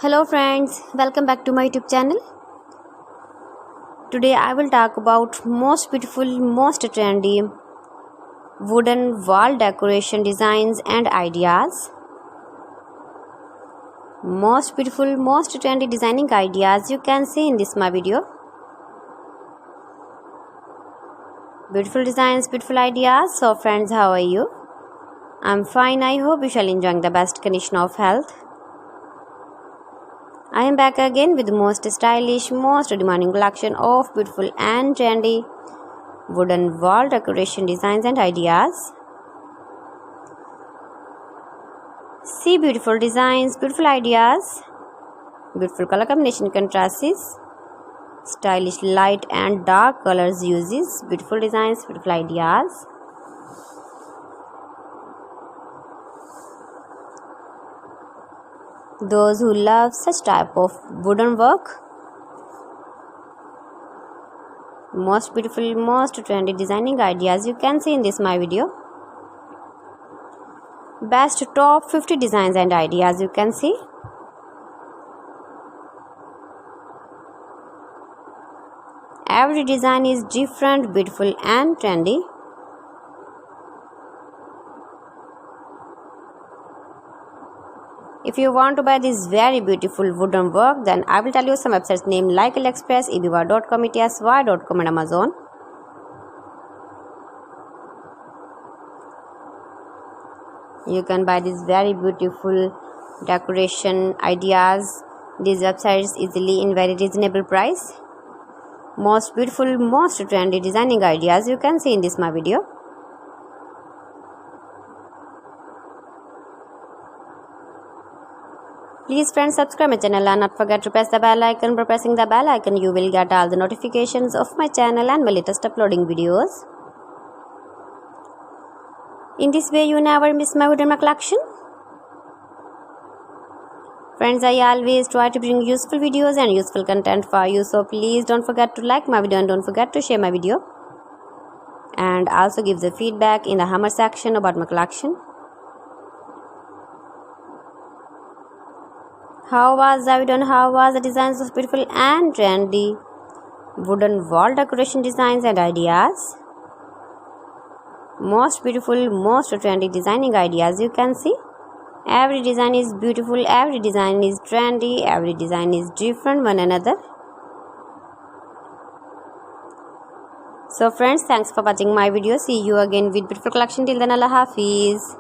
Hello friends, welcome back to my YouTube channel. Today I will talk about most beautiful, most trendy wooden wall decoration designs and ideas. Most beautiful, most trendy designing ideas you can see in this my video. Beautiful designs, beautiful ideas. So friends, how are you? I'm fine. I hope you shall enjoy the best condition of health. I am back again with the most stylish, most demanding collection of beautiful and trendy wooden wall decoration designs and ideas. See beautiful designs, beautiful ideas, beautiful color combination contrasts, stylish light and dark colors uses, beautiful designs, beautiful ideas. Those who love such type of wooden work, most beautiful, most trendy designing ideas you can see in this my video. Best top 50 designs and ideas you can see. Every design is different, beautiful and trendy. If you want to buy this very beautiful wooden work, then I will tell you some websites named like AliExpress, eBay.com, etsy.com and Amazon. You can buy these very beautiful decoration ideas, these websites easily in very reasonable price. Most beautiful, most trendy designing ideas you can see in this my video. Please friends, subscribe my channel and not forget to press the bell icon. By pressing the bell icon you will get all the notifications of my channel and my latest uploading videos. In this way you never miss my wooden collection. Friends, I always try to bring useful videos and useful content for you, so please don't forget to like my video and don't forget to share my video. And also give the feedback in the hammer section about my collection. How was the video and how was the designs of beautiful and trendy wooden wall decoration designs and ideas? Most beautiful, most trendy designing ideas you can see. Every design is beautiful, every design is trendy, every design is different one another. So friends, thanks for watching my video. See you again with beautiful collection. Till then, Allah Hafiz.